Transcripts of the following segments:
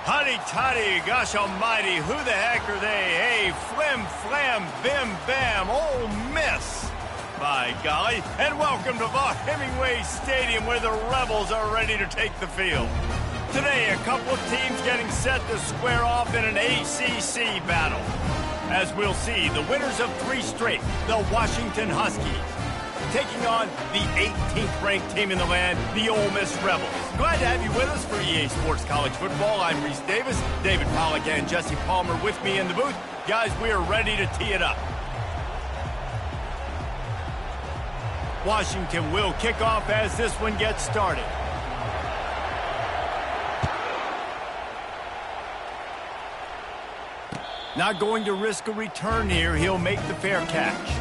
Huddy toddy, gosh almighty, who the heck are they? Hey, flim, flam, bim, bam, Ole Miss. By golly, and welcome to Vaught Hemingway Stadium where the Rebels are ready to take the field. Today, a couple of teams getting set to square off in an ACC battle. As we'll see, the winners of 3 straight, the Washington Huskies, taking on the 18th ranked team in the land, the Ole Miss Rebels. Glad to have you with us for EA Sports College Football. I'm Reese Davis, David Pollack and Jesse Palmer with me in the booth. Guys, we are ready to tee it up. Washington will kick off as this one gets started. Not going to risk a return here. He'll make the fair catch.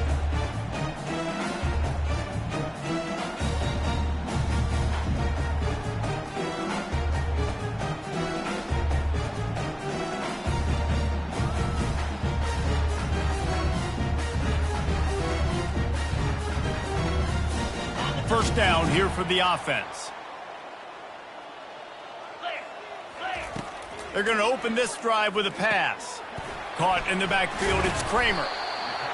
First down here for the offense. They're going to open this drive with a pass. Caught in the backfield, it's Kramer.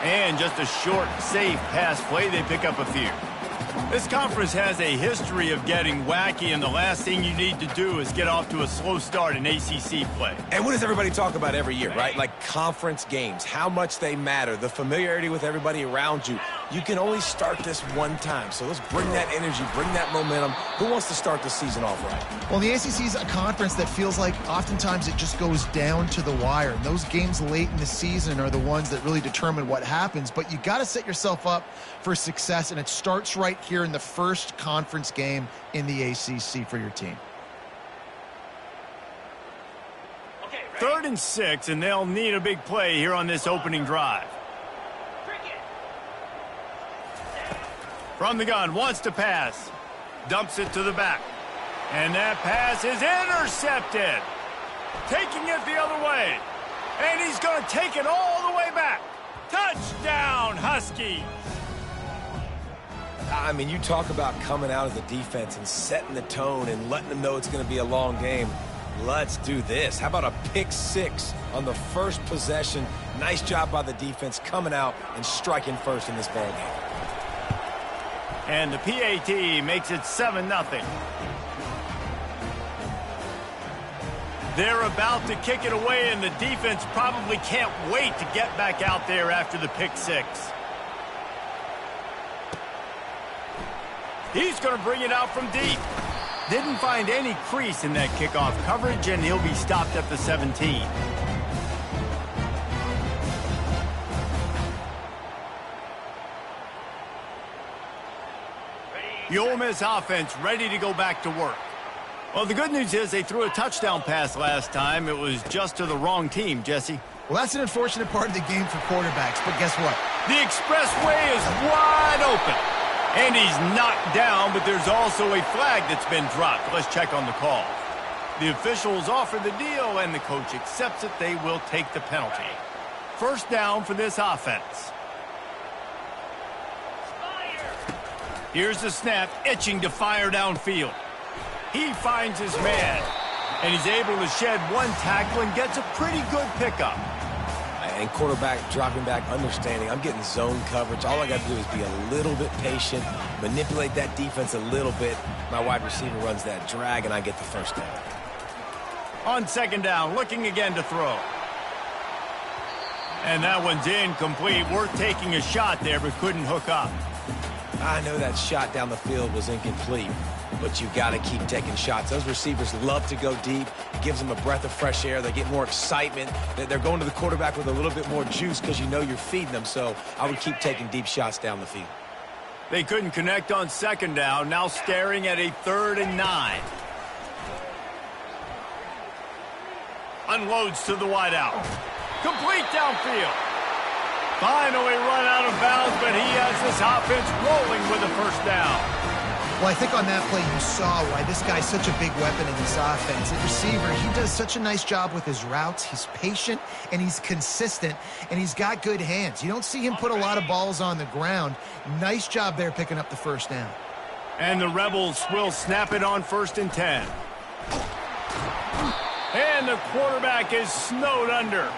And just a short, safe pass play, they pick up a few. This conference has a history of getting wacky, and the last thing you need to do is get off to a slow start in ACC play. And what does everybody talk about every year, right? Like conference games, how much they matter, the familiarity with everybody around you. You can only start this one time, so let's bring that energy, bring that momentum. Who wants to start the season off right? Well, the ACC is a conference that feels like oftentimes it just goes down to the wire. And those games late in the season are the ones that really determine what happens. But you got to set yourself up for success, and it starts right here in the first conference game in the ACC for your team. 3rd and 6, and they'll need a big play here on this opening drive. From the gun, wants to pass. Dumps it to the back. And that pass is intercepted. Taking it the other way. And he's going to take it all the way back. Touchdown, Huskies. I mean, you talk about coming out of the defense and setting the tone and letting them know it's going to be a long game. Let's do this. How about a pick 6 on the first possession? Nice job by the defense coming out and striking first in this ball game. And the PAT makes it 7-0. They're about to kick it away, and the defense probably can't wait to get back out there after the pick 6. He's going to bring it out from deep. Didn't find any crease in that kickoff coverage, and he'll be stopped at the 17. The Ole Miss offense ready to go back to work. Well, the good news is they threw a touchdown pass last time. It was just to the wrong team, Jesse. Well, that's an unfortunate part of the game for quarterbacks, but guess what? The expressway is wide open. And he's knocked down, but there's also a flag that's been dropped. Let's check on the call. The officials offer the deal, and the coach accepts it. They will take the penalty. First down for this offense. Here's the snap, itching to fire downfield. He finds his man, and he's able to shed one tackle and gets a pretty good pickup. And quarterback dropping back, understanding I'm getting zone coverage. All I got to do is be a little bit patient, manipulate that defense a little bit. My wide receiver runs that drag, and I get the first down. On 2nd down, looking again to throw. And that one's incomplete. Worth taking a shot there, but couldn't hook up. I know that shot down the field was incomplete, but you got to keep taking shots. Those receivers love to go deep. It gives them a breath of fresh air. They get more excitement. They're going to the quarterback with a little bit more juice because you know you're feeding them. So I would keep taking deep shots down the field. They couldn't connect on 2nd down. Now staring at a 3rd and 9. Unloads to the wideout. Complete downfield. Finally run out of bounds, but he has this offense rolling with a first down. Well, I think on that play you saw why this guy's such a big weapon in this offense. At receiver, he does such a nice job with his routes. He's patient, and he's consistent, and he's got good hands. You don't see him put a lot of balls on the ground. Nice job there picking up the first down. And the Rebels will snap it on 1st and 10. And the quarterback is snowed under.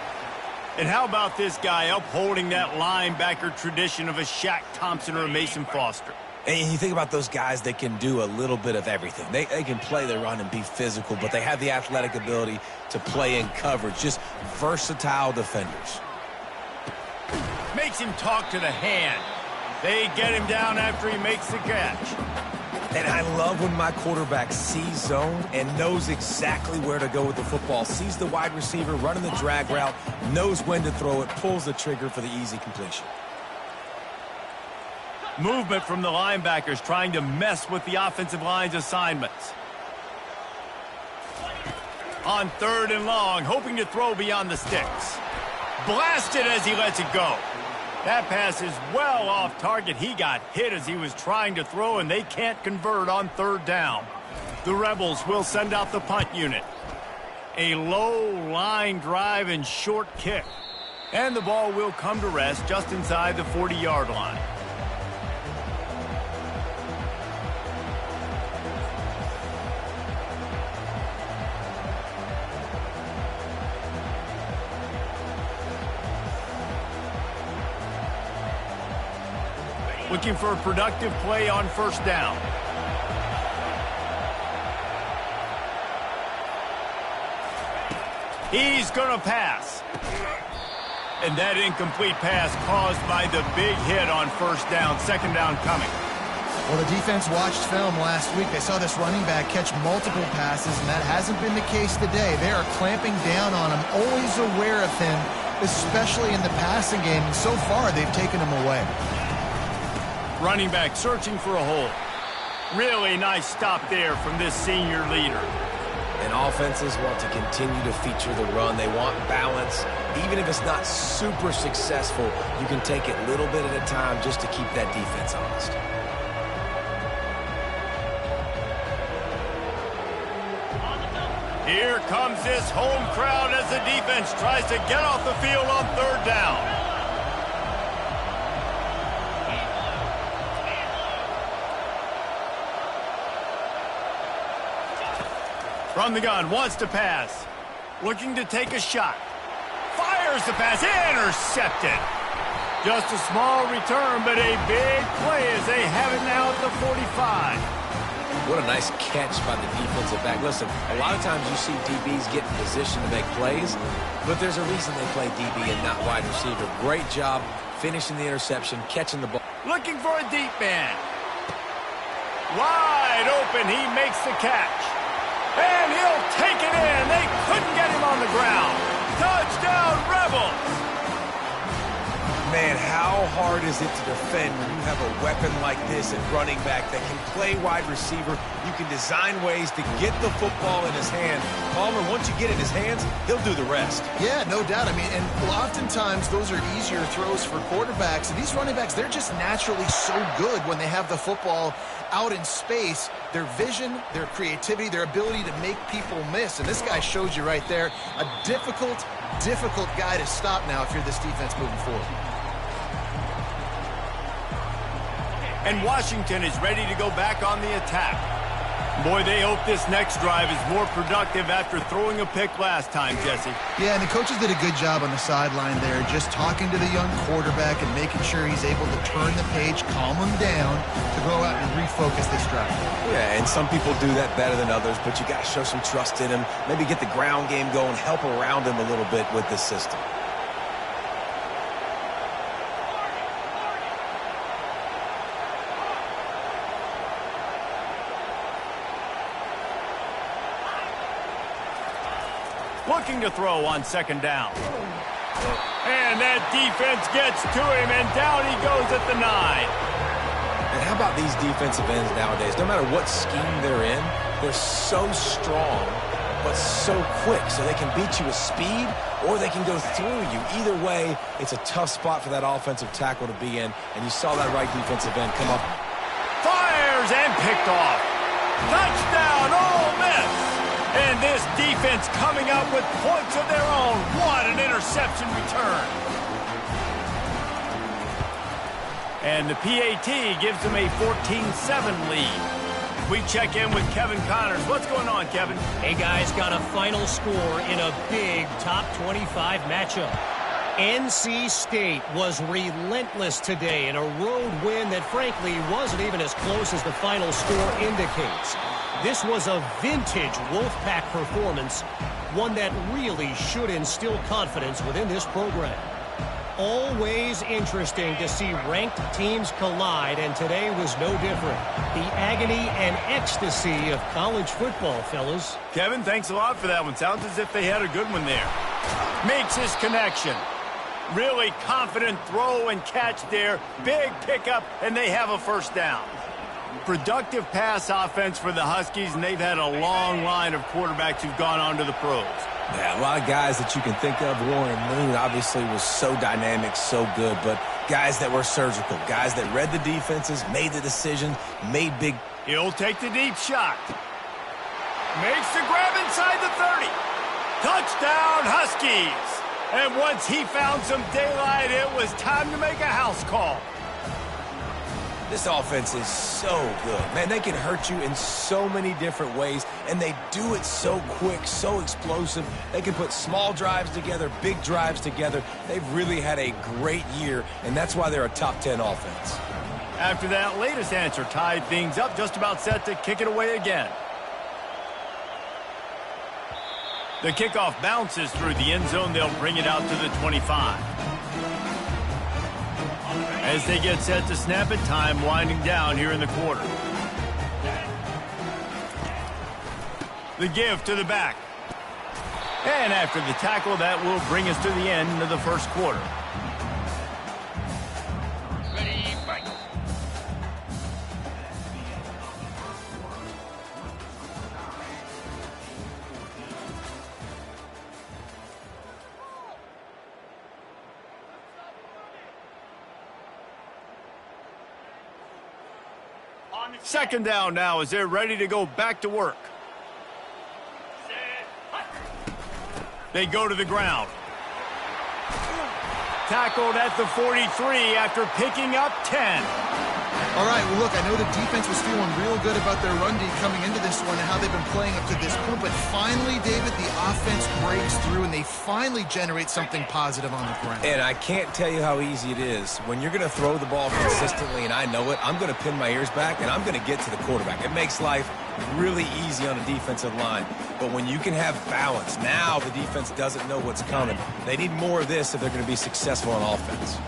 And how about this guy upholding that linebacker tradition of a Shaq Thompson or a Mason Foster? And you think about those guys that can do a little bit of everything. They can play the run and be physical, but they have the athletic ability to play in coverage. Just versatile defenders. Makes him talk to the hand. They get him down after he makes the catch. And I love when my quarterback sees zone and knows exactly where to go with the football. Sees the wide receiver running the drag route, knows when to throw it, pulls the trigger for the easy completion. Movement from the linebackers trying to mess with the offensive line's assignments. On 3rd and long, hoping to throw beyond the sticks. Blasted as he lets it go. That pass is well off target. He got hit as he was trying to throw, and they can't convert on 3rd down. The Rebels will send out the punt unit. A low line drive and short kick. And the ball will come to rest just inside the 40-yard line. Looking for a productive play on 1st down. He's going to pass. And that incomplete pass caused by the big hit on 1st down. 2nd down coming. Well, the defense watched film last week. They saw this running back catch multiple passes, and that hasn't been the case today. They are clamping down on him, always aware of him, especially in the passing game. And so far, they've taken him away. Running back searching for a hole. Really nice stop there from this senior leader. And offenses want to continue to feature the run. They want balance. Even if it's not super successful, you can take it little bit at a time just to keep that defense honest. Here comes this home crowd as the defense tries to get off the field on 3rd down. From the gun, wants to pass. Looking to take a shot. Fires the pass, intercepted. Just a small return, but a big play as they have it now at the 45. What a nice catch by the defensive back. Listen, a lot of times you see DBs get in position to make plays, but there's a reason they play DB and not wide receiver. Great job finishing the interception, catching the ball. Looking for a deep man. Wide open, he makes the catch. And he'll take it in. They couldn't get him on the ground. Touchdown, Rebels! Man, how hard is it to defend when you have a weapon like this at running back that can play wide receiver? You can design ways to get the football in his hand. Palmer, once you get it in his hands, he'll do the rest. Yeah, no doubt. I mean, and oftentimes those are easier throws for quarterbacks. And these running backs, they're just naturally so good when they have the football out in space. Their vision, their creativity, their ability to make people miss. And this guy shows you right there, a difficult guy to stop now if you're this defense moving forward. And Washington is ready to go back on the attack. Boy, they hope this next drive is more productive after throwing a pick last time, Jesse. Yeah, and the coaches did a good job on the sideline there, just talking to the young quarterback and making sure he's able to turn the page, calm him down, to go out and refocus this drive. Yeah, and some people do that better than others, but you got to show some trust in him, maybe get the ground game going, help around him a little bit with this system. Looking to throw on 2nd down. And that defense gets to him, and down he goes at the 9. And how about these defensive ends nowadays? No matter what scheme they're in, they're so strong, but so quick. So they can beat you with speed, or they can go through you. Either way, it's a tough spot for that offensive tackle to be in. And you saw that right defensive end come up. Fires and picked off. Touchdown, Ole Miss! And this defense coming up with points of their own. What an interception return. And the PAT gives them a 14-7 lead. We check in with Kevin Connors. What's going on, Kevin? Hey, guys, got a final score in a big top 25 matchup. NC State was relentless today in a road win that, frankly, wasn't even as close as the final score indicates. This was a vintage Wolfpack performance, one that really should instill confidence within this program. Always interesting to see ranked teams collide, and today was no different. The agony and ecstasy of college football, fellas. Kevin, thanks a lot for that one. Sounds as if they had a good one there. Makes his connection. Really confident throw and catch there. Big pickup, and they have a first down. Productive pass offense for the Huskies, and they've had a long line of quarterbacks who've gone on to the pros. Yeah, a lot of guys that you can think of. Warren Moon obviously was so dynamic, so good, but guys that were surgical, guys that read the defenses, made the decision, made big. He'll take the deep shot. Makes the grab inside the 30. Touchdown, Huskies. And once he found some daylight, it was time to make a house call. This offense is so good. Man, they can hurt you in so many different ways, and they do it so quick, so explosive. They can put small drives together, big drives together. They've really had a great year, and that's why they're a top 10 offense. After that latest answer tied things up, just about set to kick it away again. The kickoff bounces through the end zone. They'll bring it out to the 25. As they get set to snap it, time winding down here in the quarter. The give to the back. And after the tackle, that will bring us to the end of the first quarter. Ready, fight. Second down now as they're ready to go back to work. They go to the ground. Tackled at the 43 after picking up 10. All right, well, look, I know the defense was feeling real good about their run D coming into this one and how they've been playing up to this point, but finally, David, the offense breaks through and they finally generate something positive on the ground. And I can't tell you how easy it is. When you're going to throw the ball consistently, and I know it, I'm going to pin my ears back and I'm going to get to the quarterback. It makes life really easy on a defensive line. But when you can have balance, now the defense doesn't know what's coming. They need more of this if they're going to be successful on offense.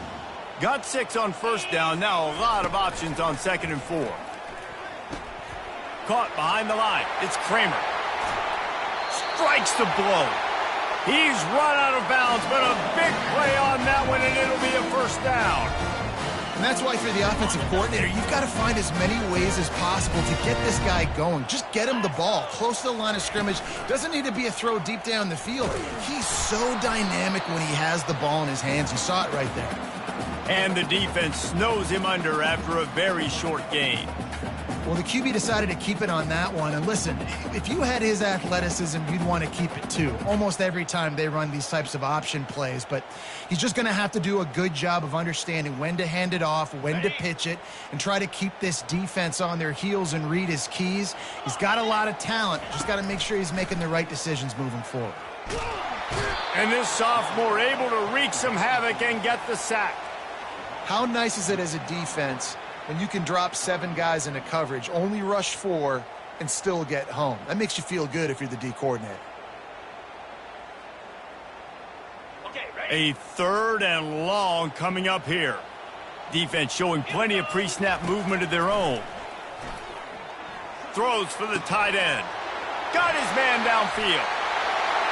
Got 6 on first down. Now a lot of options on 2nd and 4. Caught behind the line. It's Kramer. Strikes the blow. He's run out of bounds, but a big play on that one, and it'll be a first down. And that's why for the offensive coordinator, you've got to find as many ways as possible to get this guy going. Just get him the ball close to the line of scrimmage. Doesn't need to be a throw deep down the field. He's so dynamic when he has the ball in his hands. You saw it right there. And the defense snows him under after a very short gain. Well, the QB decided to keep it on that one. And listen, if you had his athleticism, you'd want to keep it too. Almost every time they run these types of option plays. But he's just going to have to do a good job of understanding when to hand it off, when to pitch it, and try to keep this defense on their heels and read his keys. He's got a lot of talent. Just got to make sure he's making the right decisions moving forward. And this sophomore able to wreak some havoc and get the sack. How nice is it as a defense when you can drop 7 guys into coverage, only rush 4, and still get home? That makes you feel good if you're the D coordinator. Okay, ready. A 3rd and long coming up here. Defense showing plenty of pre-snap movement of their own. Throws for the tight end. Got his man downfield.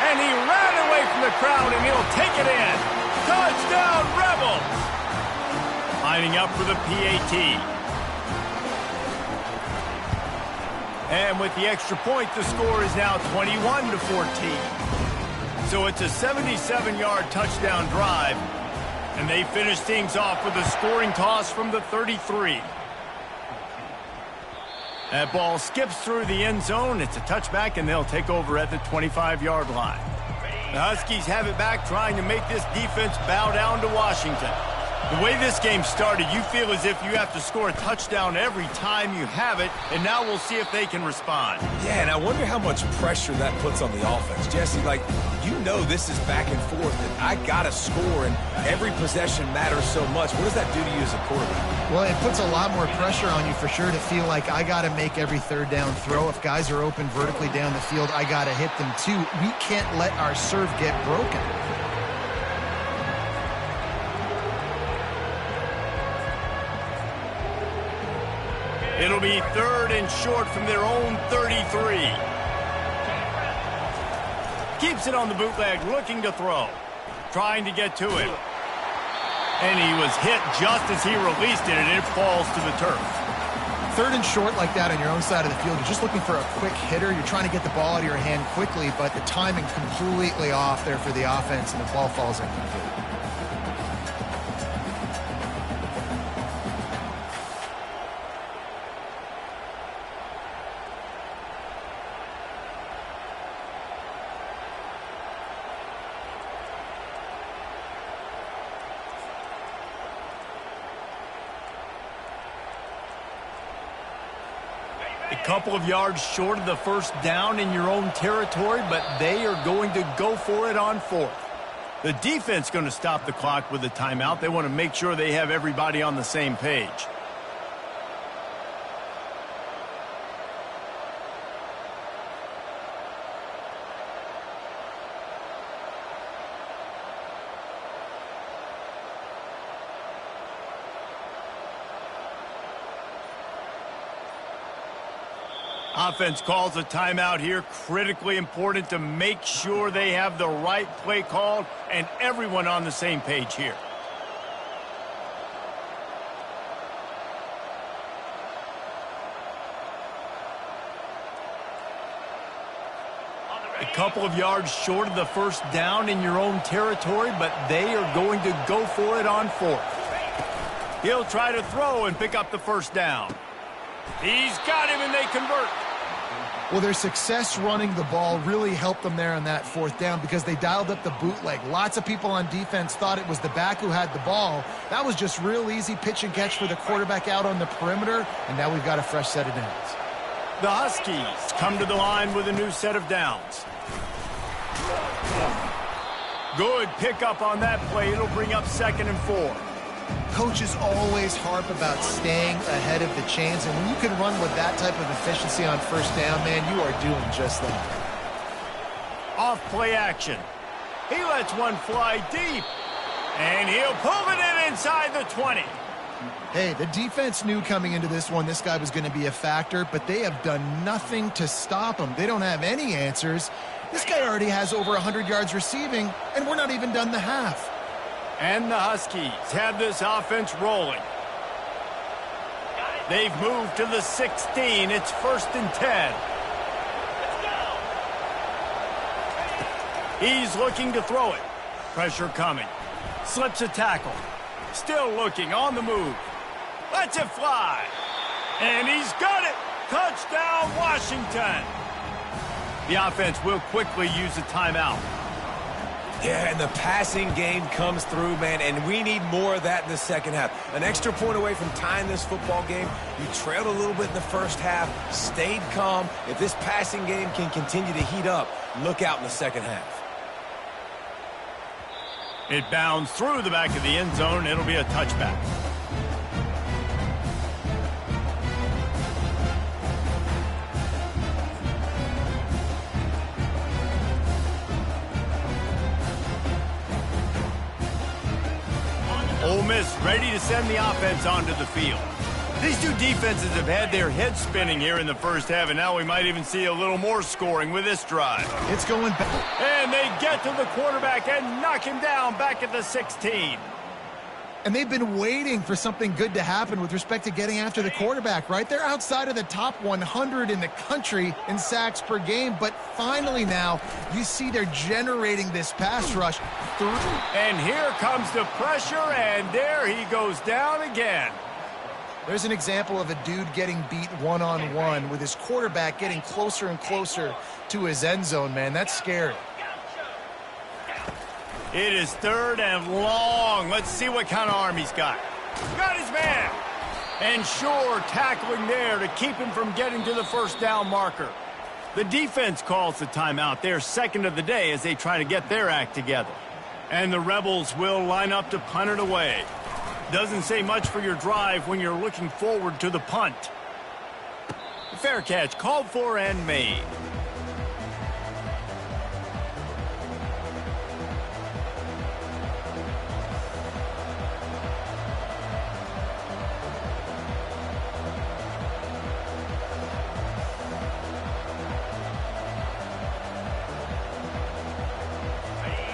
And he ran away from the crowd, and he'll take it in. Touchdown, Rebels! Lining up for the PAT. And with the extra point, the score is now 21-14. So it's a 77-yard touchdown drive. And they finish things off with a scoring toss from the 33. That ball skips through the end zone. It's a touchback, and they'll take over at the 25-yard line. The Huskies have it back, trying to make this defense bow down to Washington. The way this game started, you feel as if you have to score a touchdown every time you have it, and now we'll see if they can respond. Yeah, and I wonder how much pressure that puts on the offense. Jesse, like, you know this is back and forth, and I got to score, and every possession matters so much. What does that do to you as a quarterback? Well, it puts a lot more pressure on you for sure to feel like I got to make every third down throw. If guys are open vertically down the field, I got to hit them too. We can't let our serve get broken. It'll be 3rd and short from their own 33. Keeps it on the bootleg, looking to throw. Trying to get to it. And he was hit just as he released it, and it falls to the turf. 3rd and short like that on your own side of the field, you're just looking for a quick hitter. You're trying to get the ball out of your hand quickly, but the timing completely off there for the offense, and the ball falls incomplete. A couple of yards short of the first down in your own territory, but they are going to go for it on 4th. The defense going to stop the clock with a timeout. They want to make sure they have everybody on the same page. Offense calls a timeout here. Critically important to make sure they have the right play called and everyone on the same page here. A couple of yards short of the first down in your own territory, but they are going to go for it on 4th. He'll try to throw and pick up the first down. He's got him, and they convert. Well, their success running the ball really helped them there on that 4th down because they dialed up the bootleg. Lots of people on defense thought it was the back who had the ball. That was just real easy pitch and catch for the quarterback out on the perimeter, and now we've got a fresh set of downs. The Huskies come to the line with a new set of downs. Good pickup on that play. It'll bring up 2nd and 4. Coaches always harp about staying ahead of the chains, and when you can run with that type of efficiency on first down, man, you are doing just that. Off play action. He lets one fly deep, and he'll pull it in inside the 20. Hey, the defense knew coming into this one this guy was going to be a factor, but they have done nothing to stop him. They don't have any answers. This guy already has over 100 yards receiving, and we're not even done the half. And the Huskies have this offense rolling. They've moved to the 16. It's 1st and 10. He's looking to throw it. Pressure coming. Slips a tackle. Still looking on the move. Lets it fly. And he's got it. Touchdown, Washington. The offense will quickly use a timeout. Yeah, and the passing game comes through, man, and we need more of that in the second half. An extra point away from tying this football game. You trailed a little bit in the first half, stayed calm. If this passing game can continue to heat up, look out in the second half. It bounds through the back of the end zone. It'll be a touchback. Ole Miss ready to send the offense onto the field. These two defenses have had their heads spinning here in the first half, and now we might even see a little more scoring with this drive. It's going back. And they get to the quarterback and knock him down back at the 16. And they've been waiting for something good to happen with respect to getting after the quarterback, right? They're outside of the top 100 in the country in sacks per game, but finally now you see they're generating this pass rush through. And here comes the pressure, and there he goes down again. There's an example of a dude getting beat one-on-one with his quarterback getting closer and closer to his end zone, man. That's scary. It is 3rd and long. Let's see what kind of arm he's got. Got his man. And sure, tackling there to keep him from getting to the first down marker. The defense calls the timeout. They're second of the day as they try to get their act together. And the Rebels will line up to punt it away. Doesn't say much for your drive when you're looking forward to the punt. Fair catch called for and made.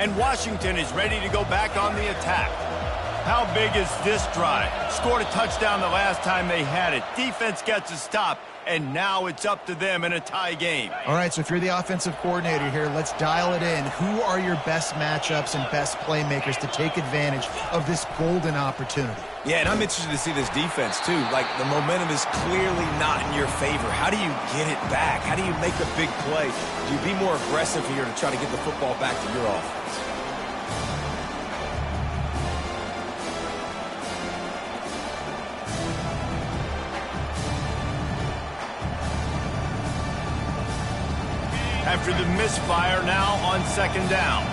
And Washington is ready to go back on the attack. How big is this drive? Scored a touchdown the last time they had it. Defense gets a stop, and now it's up to them in a tie game. All right, so if you're the offensive coordinator here, let's dial it in. Who are your best matchups and best playmakers to take advantage of this golden opportunity? Yeah, and I'm interested to see this defense, too. Like, the momentum is clearly not in your favor. How do you get it back? How do you make a big play? Do you be more aggressive here to try to get the football back to your offense? After the misfire, now on 2nd down.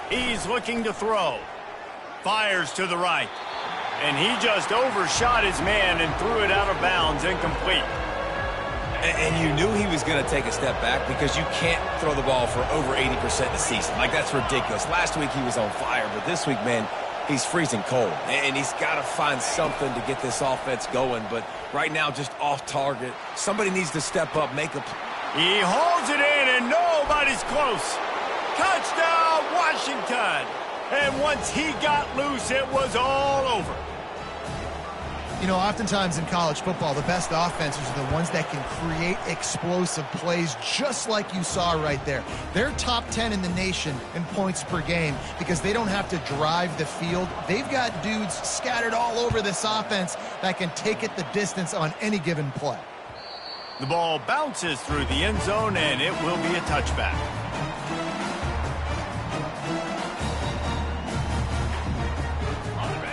He's looking to throw. Fires to the right. And he just overshot his man and threw it out of bounds, incomplete. And you knew he was going to take a step back because you can't throw the ball for over 80% of the season. Like, that's ridiculous. Last week he was on fire, but this week, man, he's freezing cold. And he's got to find something to get this offense going. But right now, just off target. Somebody needs to step up, make a play. He holds it in, and nobody's close. Touchdown, Washington. And once he got loose, it was all over. You know, oftentimes in college football, the best offenses are the ones that can create explosive plays just like you saw right there. They're top 10 in the nation in points per game because they don't have to drive the field. They've got dudes scattered all over this offense that can take it the distance on any given play. The ball bounces through the end zone, and it will be a touchback.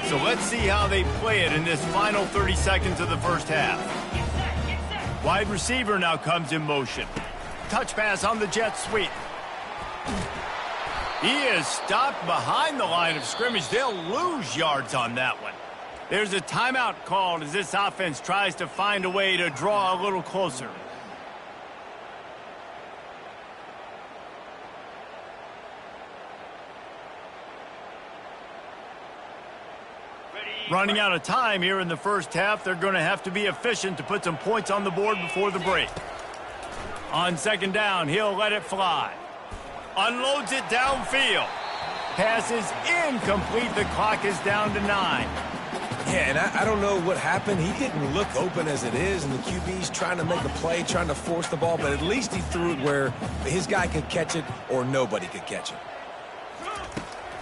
So let's see how they play it in this final 30 seconds of the first half. Wide receiver now comes in motion. Touch pass on the jet sweep. He is stopped behind the line of scrimmage. They'll lose yards on that one. There's a timeout called as this offense tries to find a way to draw a little closer. Running out of time here in the first half. They're going to have to be efficient to put some points on the board before the break. On 2nd down, he'll let it fly. Unloads it downfield. Pass is incomplete. The clock is down to 9. Yeah, and I don't know what happened. He didn't look open as it is, and the QB's trying to make a play, trying to force the ball, but at least he threw it where his guy could catch it or nobody could catch it.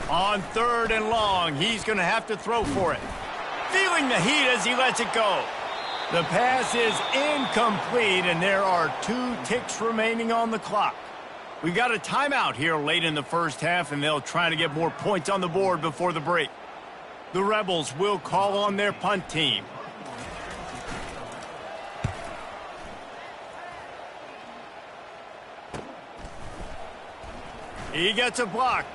On 3rd and long, he's going to have to throw for it. Feeling the heat as he lets it go. The pass is incomplete, and there are 2 ticks remaining on the clock. We've got a timeout here late in the first half, and they'll try to get more points on the board before the break. The Rebels will call on their punt team. He gets a block.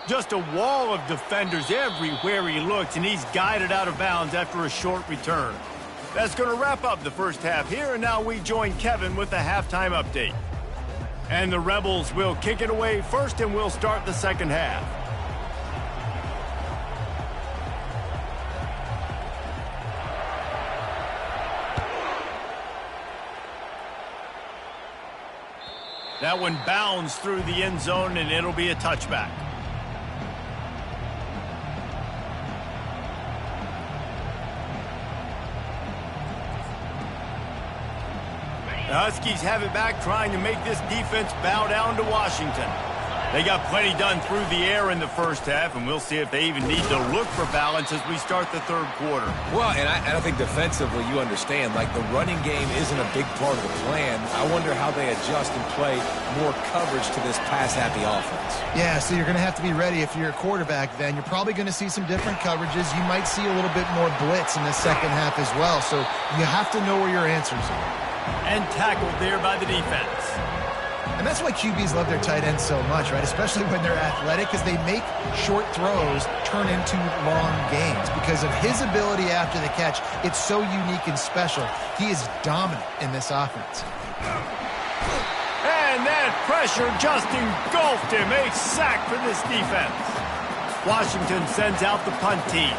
Just a wall of defenders everywhere he looks, and he's guided out of bounds after a short return. That's going to wrap up the first half here, and now we join Kevin with the halftime update. And the Rebels will kick it away first, and we'll start the second half. That one bounds through the end zone, and it'll be a touchback. The Huskies have it back, trying to make this defense bow down to Washington. They got plenty done through the air in the first half, and we'll see if they even need to look for balance as we start the third quarter. Well, and I think defensively, you understand, like the running game isn't a big part of the plan. I wonder how they adjust and play more coverage to this pass-happy offense. Yeah, so you're going to have to be ready if you're a quarterback then. You're probably going to see some different coverages. You might see a little bit more blitz in the second half as well, so you have to know where your answers are. And tackled there by the defense. And that's why QBs love their tight ends so much, right? Especially when they're athletic, because they make short throws turn into long gains. Because of his ability after the catch, it's so unique and special. He is dominant in this offense. And that pressure just engulfed him. A sack for this defense. Washington sends out the punt team.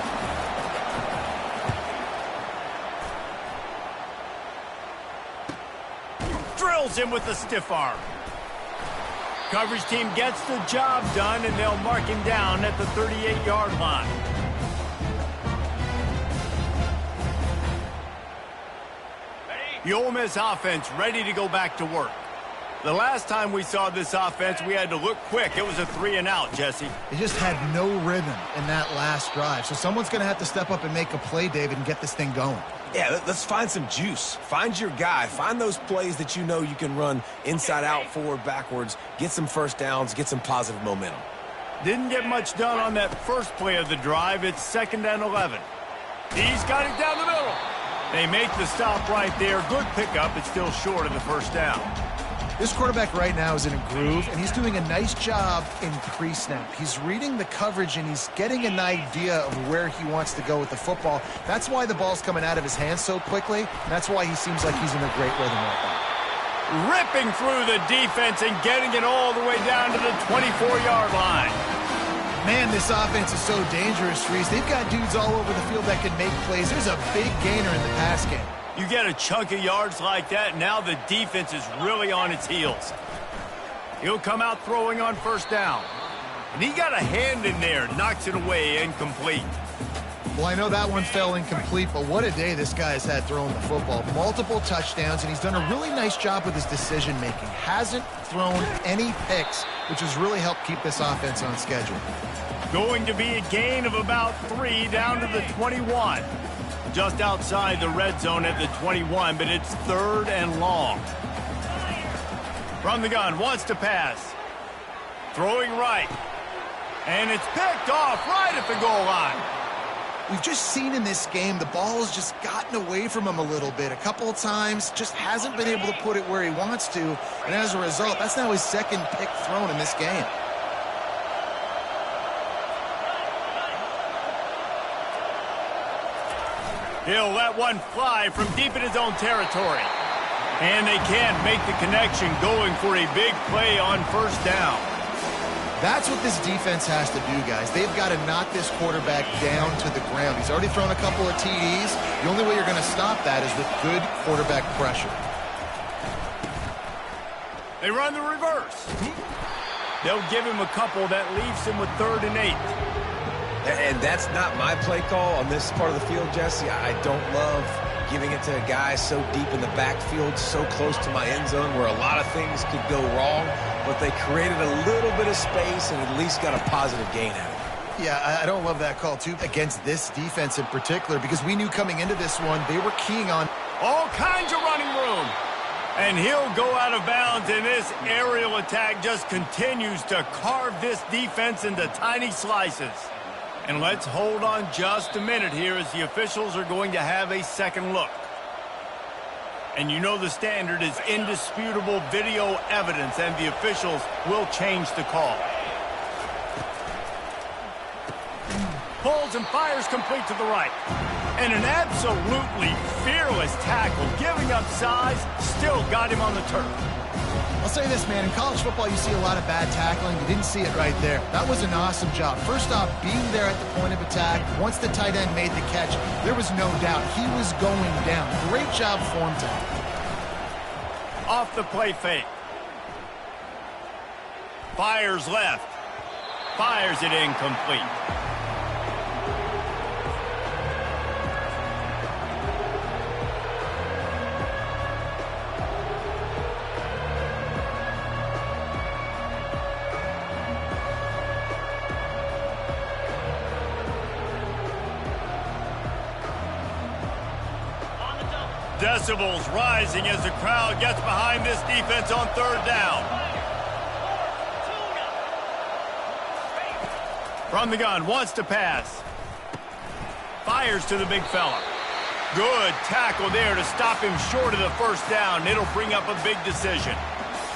Drills him with a stiff arm. Coverage team gets the job done, and they'll mark him down at the 38-yard line. The Ole Miss offense ready to go back to work. The last time we saw this offense, we had to look quick. It was a 3-and-out, Jesse. They just had no rhythm in that last drive. So someone's going to have to step up and make a play, David, and get this thing going. Yeah, let's find some juice. Find your guy. Find those plays that you know you can run inside out, forward, backwards. Get some first downs. Get some positive momentum. Didn't get much done on that first play of the drive. It's 2nd and 11. He's got it down the middle. They make the stop right there. Good pickup. It's still short of the first down. This quarterback right now is in a groove, and he's doing a nice job in pre-snap. He's reading the coverage, and he's getting an idea of where he wants to go with the football. That's why the ball's coming out of his hands so quickly, and that's why he seems like he's in a great rhythm right now. Ripping through the defense and getting it all the way down to the 24-yard line. Man, this offense is so dangerous, Reese. They've got dudes all over the field that can make plays. There's a big gainer in the pass game. You get a chunk of yards like that, now the defense is really on its heels. He'll come out throwing on first down. And he got a hand in there, knocks it away, incomplete. Well, I know that one fell incomplete, but what a day this guy has had throwing the football. Multiple touchdowns, and he's done a really nice job with his decision-making. Hasn't thrown any picks, which has really helped keep this offense on schedule. Going to be a gain of about 3 down to the 21. Just outside the red zone at the 21, but it's 3rd and long. From the gun, wants to pass. Throwing right. And it's picked off right at the goal line. We've just seen in this game the ball has just gotten away from him a little bit. A couple of times, just hasn't been able to put it where he wants to. And as a result, that's now his 2nd pick thrown in this game. He'll let one fly from deep in his own territory. And they can't make the connection, going for a big play on first down. That's what this defense has to do, guys. They've got to knock this quarterback down to the ground. He's already thrown a couple of TDs. The only way you're going to stop that is with good quarterback pressure. They run the reverse. They'll give him a couple that leaves him with 3rd and 8. And that's not my play call on this part of the field, Jesse. I don't love giving it to a guy so deep in the backfield, so close to my end zone where a lot of things could go wrong, but they created a little bit of space and at least got a positive gain out of it. Yeah, I don't love that call, too, against this defense in particular, because we knew coming into this one they were keying on all kinds of running room. And he'll go out of bounds, and this aerial attack just continues to carve this defense into tiny slices. And let's hold on just a minute here as the officials are going to have a second look. And you know the standard is indisputable video evidence, and the officials will change the call. Pulls and fires complete to the right. And an absolutely fearless tackle, giving up size, still got him on the turf. I'll say this, man, in college football you see a lot of bad tackling. You didn't see it right there. That was an awesome job. First off, being there at the point of attack. Once the tight end made the catch, there was no doubt he was going down. Great job form time. Off the play fake. Fires left. Fires it incomplete. decibels rising as the crowd gets behind this defense on third down. From the gun, wants to pass. Fires to the big fella. Good tackle there to stop him short of the first down. It'll bring up a big decision.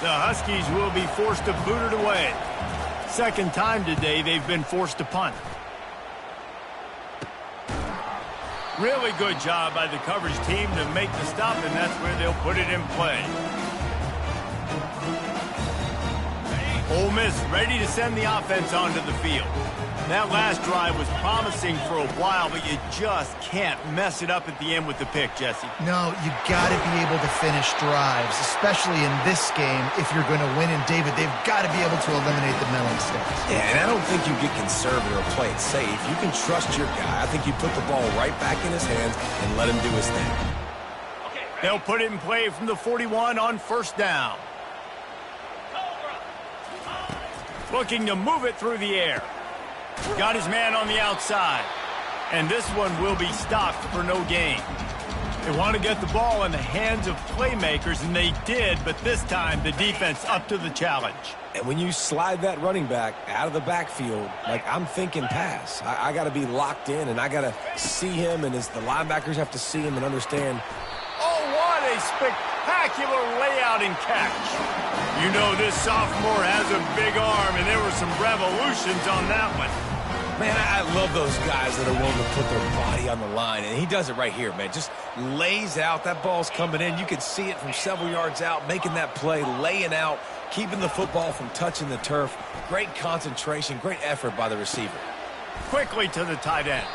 The Huskies will be forced to boot it away. Second time today they've been forced to punt. Really good job by the coverage team to make the stop, and that's where they'll put it in play. Ole Miss ready to send the offense onto the field. That last drive was promising for a while, but you just can't mess it up at the end with the pick, Jesse. No, you got to be able to finish drives, especially in this game if you're going to win. And, David, they've got to be able to eliminate the mental mistakes. Yeah, and I don't think you get conservative or play it safe. You can trust your guy. I think you put the ball right back in his hands and let him do his thing. They'll put it in play from the 41 on first down. Looking to move it through the air. Got his man on the outside. And this one will be stopped for no gain. They want to get the ball in the hands of playmakers, and they did, but this time the defense up to the challenge. And when you slide that running back out of the backfield, like I'm thinking pass. I got to be locked in, and I got to see him, and as the linebackers have to see him and understand. Oh, what a spectacular layout and catch. You know this sophomore has a big arm, and there were some revolutions on that one. Man, I love those guys that are willing to put their body on the line, and he does it right here, man. Just lays out. That ball's coming in. You can see it from several yards out, making that play, laying out, keeping the football from touching the turf. Great concentration, great effort by the receiver. Quickly to the tight end.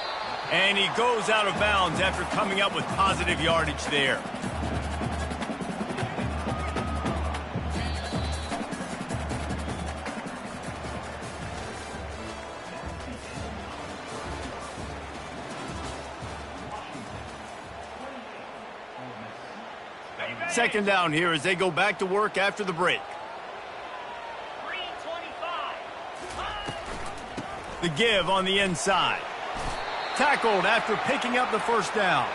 And he goes out of bounds after coming up with positive yardage there. Second down here as they go back to work after the break. The give on the inside. Tackled after picking up the first down.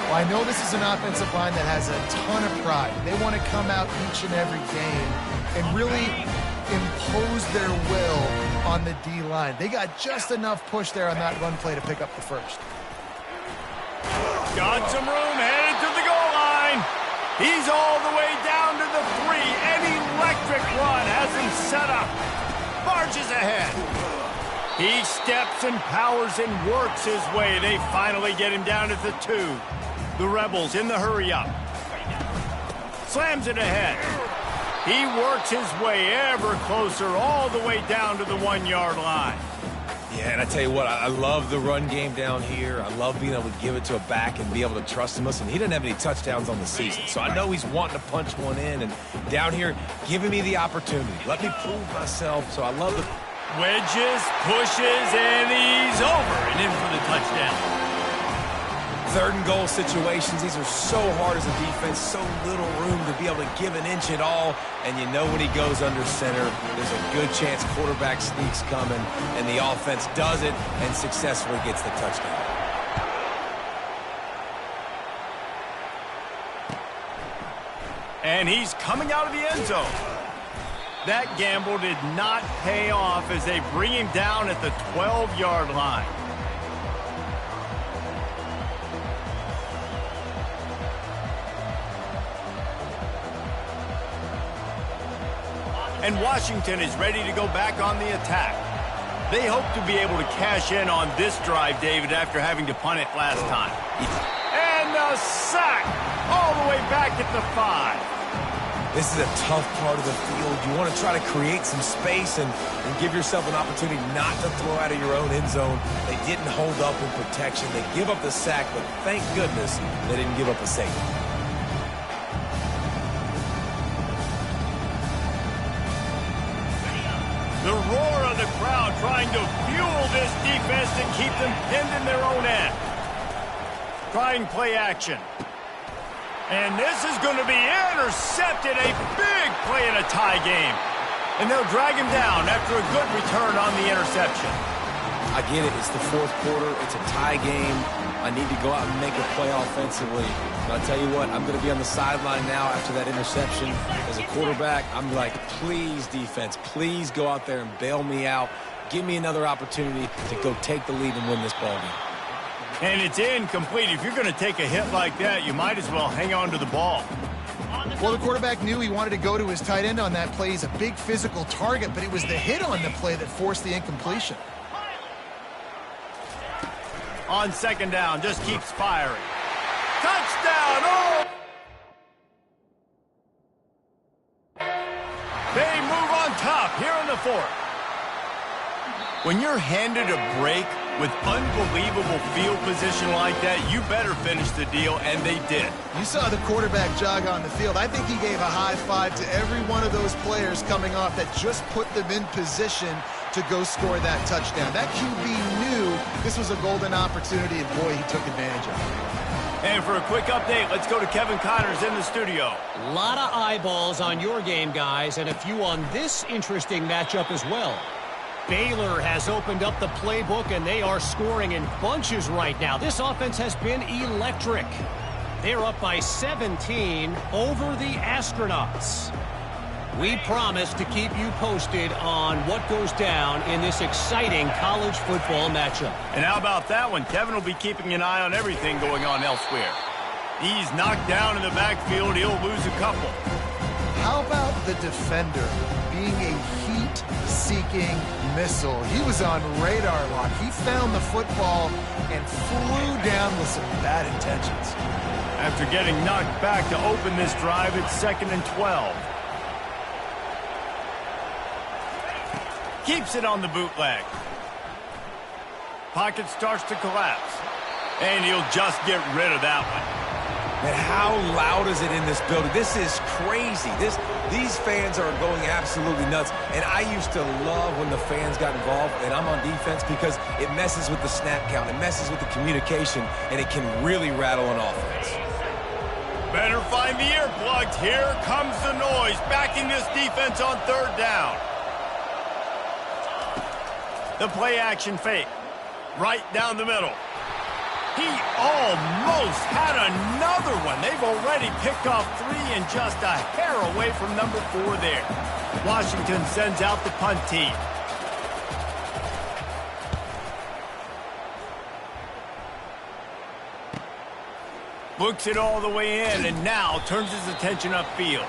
Well, I know this is an offensive line that has a ton of pride. They want to come out each and every game and really impose their will on the D-line. They got just enough push there on that run play to pick up the first. Got some room, headed to the goal line. He's all the way down to the 3. An electric run has him set up. Barges ahead. He steps and powers and works his way. They finally get him down at the 2. The Rebels in the hurry-up. Slams it ahead. He works his way ever closer all the way down to the 1-yard line. Yeah, and I tell you what, I love the run game down here. I love being able to give it to a back and be able to trust him. Listen, he doesn't have any touchdowns on the season, so I know he's wanting to punch one in. And down here, giving me the opportunity. Let me prove myself, so I love the... Wedges, pushes, and he's over and in for the touchdown. Third and goal situations, these are so hard as a defense, so little room to be able to give an inch at all. And you know when he goes under center, there's a good chance quarterback sneaks coming, and the offense does it and successfully gets the touchdown. And he's coming out of the end zone. That gamble did not pay off as they bring him down at the 12-yard line. And Washington is ready to go back on the attack. They hope to be able to cash in on this drive, David, after having to punt it last time. And a sack all the way back at the 5. This is a tough part of the field. You want to try to create some space and give yourself an opportunity not to throw out of your own end zone. They didn't hold up in protection. They give up the sack, but thank goodness they didn't give up a safety. The roar of the crowd trying to fuel this defense to keep them pinned in their own end. Trying play action. And this is going to be intercepted. A big play in a tie game. And they'll drag him down after a good return on the interception. I get it. It's the fourth quarter. It's a tie game. I need to go out and make a play offensively. But I'll tell you what, I'm going to be on the sideline now after that interception. As a quarterback, I'm like, please, defense, please go out there and bail me out. Give me another opportunity to go take the lead and win this ball game. And it's incomplete. If you're going to take a hit like that, you might as well hang on to the ball. Well, the quarterback knew he wanted to go to his tight end on that play. He's a big physical target, but it was the hit on the play that forced the incompletion. On second down, just keeps firing. Touchdown! Oh! They move on top here in the fourth. When you're handed a break with unbelievable field position like that, you better finish the deal, and they did. You saw the quarterback jog on the field. I think he gave a high five to every one of those players coming off that just put them in position to go score that touchdown. That QB knew this was a golden opportunity, and boy, he took advantage of it. And for a quick update, let's go to Kevin Connors in the studio. A lot of eyeballs on your game, guys, and a few on this interesting matchup as well. Baylor has opened up the playbook, and they are scoring in bunches right now. This offense has been electric. They're up by 17 over the Astronauts. We promise to keep you posted on what goes down in this exciting college football matchup. And how about that one? Kevin will be keeping an eye on everything going on elsewhere. He's knocked down in the backfield. He'll lose a couple. How about the defender being a heat-seeking missile? He was on radar lock. He found the football and flew down with some bad intentions. After getting knocked back to open this drive, it's 2nd and 12. Keeps it on the bootleg. Pocket starts to collapse. And he'll just get rid of that one. Man, how loud is it in this building? This is crazy. These fans are going absolutely nuts. And I used to love when the fans got involved, and I'm on defense, because it messes with the snap count. It messes with the communication, and it can really rattle an offense. Better find the earplugs. Here comes the noise, backing this defense on 3rd down. The play action fake. Right down the middle. He almost had another one. They've already picked off 3 and just a hair away from number 4 there. Washington sends out the punt team. Looks it all the way in and now turns his attention upfield.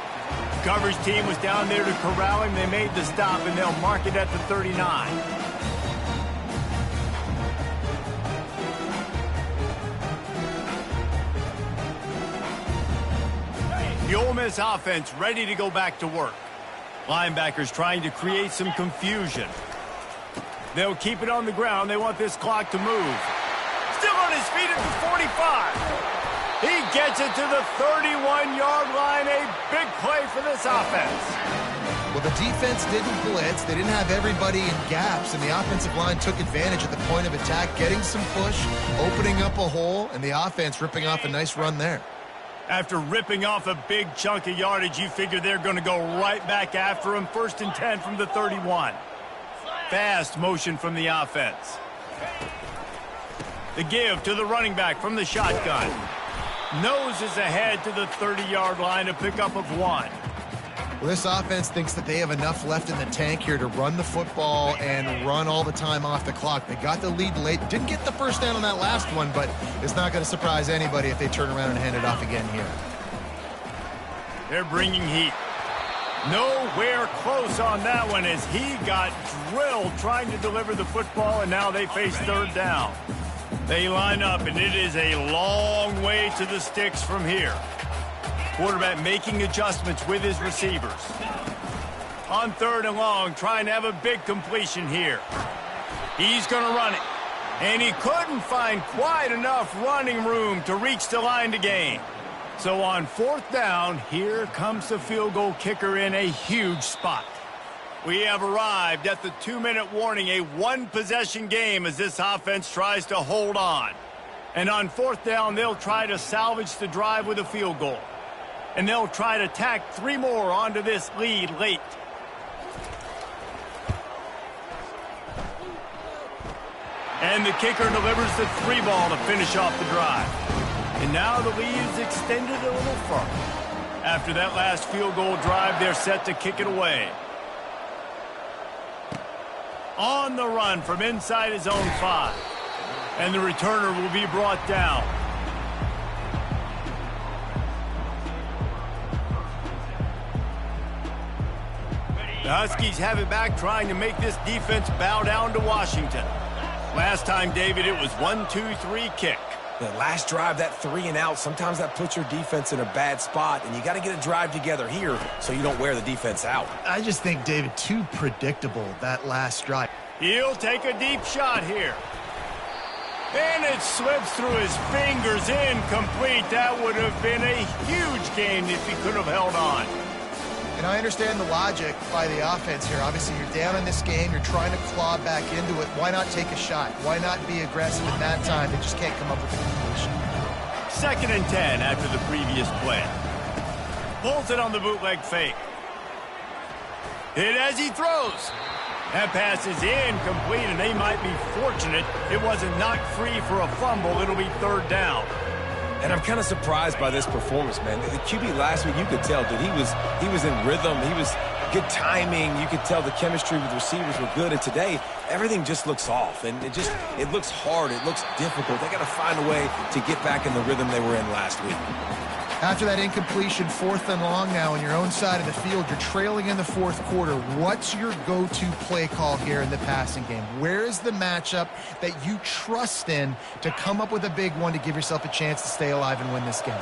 The coverage team was down there to corral him. They made the stop and they'll mark it at the 39. The Ole Miss offense ready to go back to work. Linebackers trying to create some confusion. They'll keep it on the ground. They want this clock to move. Still on his feet at the 45. He gets it to the 31-yard line. A big play for this offense. Well, the defense didn't blitz. They didn't have everybody in gaps, and the offensive line took advantage at the point of attack, getting some push, opening up a hole, and the offense ripping off a nice run there. After ripping off a big chunk of yardage, you figure they're going to go right back after him. 1st and 10 from the 31. Fast motion from the offense. The give to the running back from the shotgun. Noses ahead to the 30-yard line, a pickup of 1. Well, this offense thinks that they have enough left in the tank here to run the football and run all the time off the clock. They got the lead late. Didn't get the first down on that last one, but it's not going to surprise anybody if they turn around and hand it off again here. They're bringing heat. Nowhere close on that one as he got drilled trying to deliver the football, and now they face 3rd down. They line up, and it is a long way to the sticks from here. Quarterback making adjustments with his receivers. On 3rd and long, trying to have a big completion here. He's going to run it. And he couldn't find quite enough running room to reach the line to gain. So on 4th down, here comes the field goal kicker in a huge spot. We have arrived at the 2-minute warning, a 1-possession game as this offense tries to hold on. And on 4th down, they'll try to salvage the drive with a field goal. And they'll try to tack 3 more onto this lead late. And the kicker delivers the 3 ball to finish off the drive. And now the lead is extended a little further. After that last field goal drive, they're set to kick it away. On the run from inside his own 5. And the returner will be brought down. The Huskies have it back, trying to make this defense bow down to Washington. Last time, David, it was 1-2-3 kick. The last drive, that 3 and out, sometimes that puts your defense in a bad spot, and you got to get a drive together here so you don't wear the defense out. I just think, David, too predictable, that last drive. He'll take a deep shot here. And it slips through his fingers, incomplete. That would have been a huge gain if he could have held on. And I understand the logic by the offense here. Obviously, you're down in this game. You're trying to claw back into it. Why not take a shot? Why not be aggressive in that time? They just can't come up with a completion. 2nd and 10 after the previous play. Pulls it on the bootleg fake. Hit as he throws. That pass is incomplete, and they might be fortunate it wasn't knocked free for a fumble. It'll be 3rd down. And I'm kind of surprised by this performance, man. The QB last week, you could tell that he was in rhythm. He was good timing. You could tell the chemistry with the receivers were good. And today, everything just looks off. And it looks hard. It looks difficult. They got to find a way to get back in the rhythm they were in last week. After that incompletion, 4th and long now on your own side of the field, you're trailing in the 4th quarter. What's your go-to play call here in the passing game? Where is the matchup that you trust in to come up with a big one to give yourself a chance to stay alive and win this game?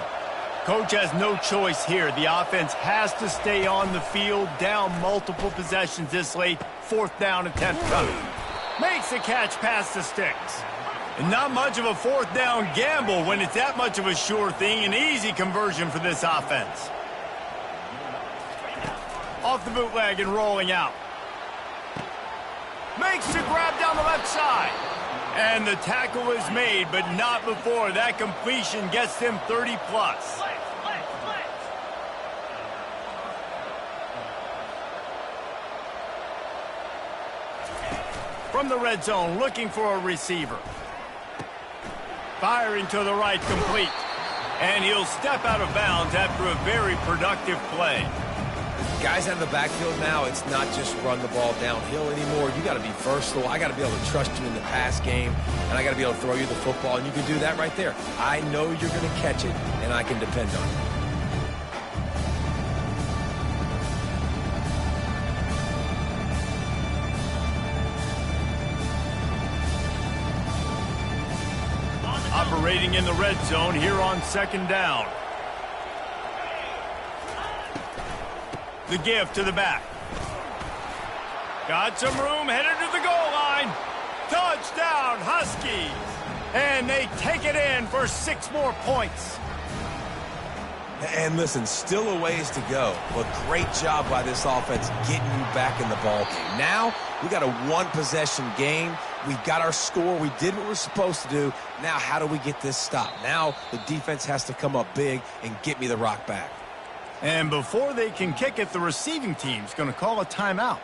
Coach has no choice here. The offense has to stay on the field, down multiple possessions this late. 4th down attempt coming. Makes the catch past the sticks. And not much of a 4th down gamble when it's that much of a sure thing. An easy conversion for this offense. Off the bootleg and rolling out. Makes the grab down the left side. And the tackle is made, but not before. That completion gets them 30+. From the red zone, looking for a receiver. Firing to the right, complete. And he'll step out of bounds after a very productive play. Guys out of the backfield now, it's not just run the ball downhill anymore. You got to be versatile. I got to be able to trust you in the pass game, and I got to be able to throw you the football, and you can do that right there. I know you're going to catch it, and I can depend on it. Operating in the red zone here on 2nd down. The give to the back. Got some room, headed to the goal line. Touchdown, Huskies. And they take it in for 6 more points. And listen, still a ways to go, but great job by this offense getting you back in the ball game. Now, we got a 1-possession game. We got our score. We did what we're supposed to do. Now, how do we get this stopped? Now, the defense has to come up big and get me the rock back. And before they can kick it, the receiving team's going to call a timeout.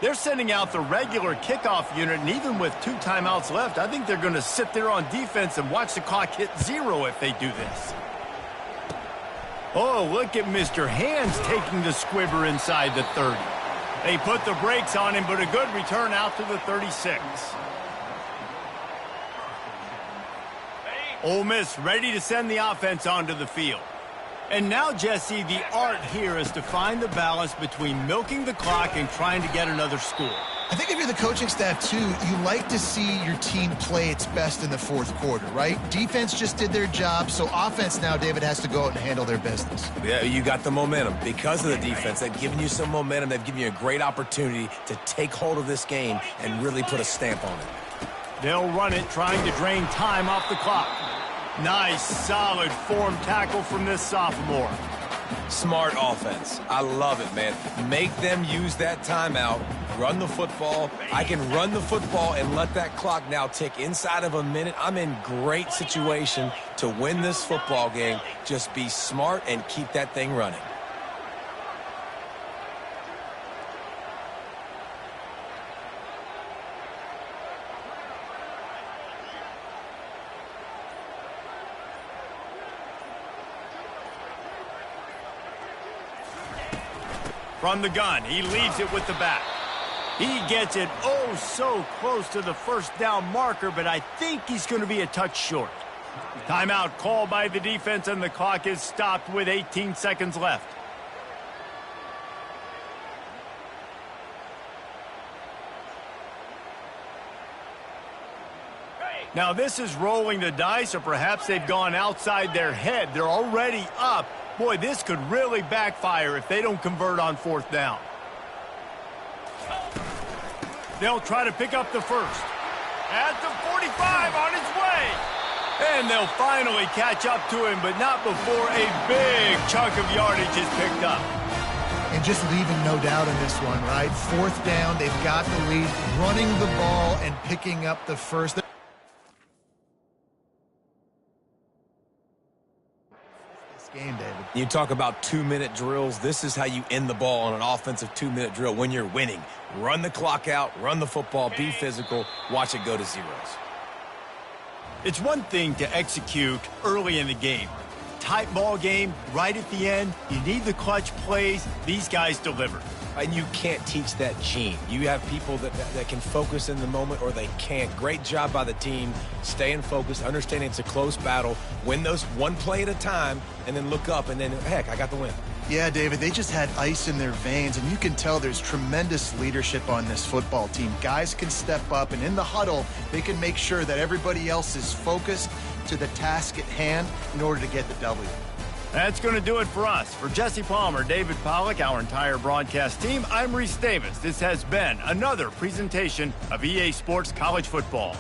They're sending out the regular kickoff unit, and even with 2 timeouts left, I think they're going to sit there on defense and watch the clock hit 0 if they do this. Oh, look at Mr. Hands taking the squibber inside the 30. They put the brakes on him, but a good return out to the 36. Ole Miss ready to send the offense onto the field. And now, Jesse, the art here is to find the balance between milking the clock and trying to get another score. I think if you're the coaching staff, too, you like to see your team play its best in the 4th quarter, right? Defense just did their job, so offense now, David, has to go out and handle their business. Yeah, you got the momentum. Because of the defense, they've given you some momentum. They've given you a great opportunity to take hold of this game and really put a stamp on it. They'll run it, trying to drain time off the clock. Nice, solid form tackle from this sophomore. Smart offense. I love it, man. Make them use that timeout, run the football. I can run the football and let that clock now tick inside of a minute. I'm in great situation to win this football game. Just be smart and keep that thing running. From the gun, he leaves it with the back. He gets it oh so close to the first down marker, but I think he's going to be a touch short. Timeout called by the defense, and the clock is stopped with 18 seconds left. Now this is rolling the dice, or perhaps they've gone outside their head. They're already up. Boy, this could really backfire if they don't convert on fourth down. They'll try to pick up the first. At the 45, on his way. And they'll finally catch up to him, but not before a big chunk of yardage is picked up. And just leaving no doubt in this one, right? Fourth down, they've got the lead, running the ball and picking up the first. Game, David. You talk about 2-minute drills. This is how you end the ball on an offensive 2-minute drill when you're winning. Run the clock out, run the football, be physical, watch it go to zeros. It's one thing to execute early in the game. Tight ball game, right at the end, you need the clutch plays. These guys deliver. And you can't teach that gene. You have people that can focus in the moment or they can't. Great job by the team, staying focused, understanding it's a close battle, win those one play at a time, and then look up, and then, heck, I got the win. Yeah, David, they just had ice in their veins, and you can tell there's tremendous leadership on this football team. Guys can step up, and in the huddle, they can make sure that everybody else is focused to the task at hand in order to get the W. That's going to do it for us. For Jesse Palmer, David Pollack, our entire broadcast team, I'm Reese Davis. This has been another presentation of EA Sports College Football.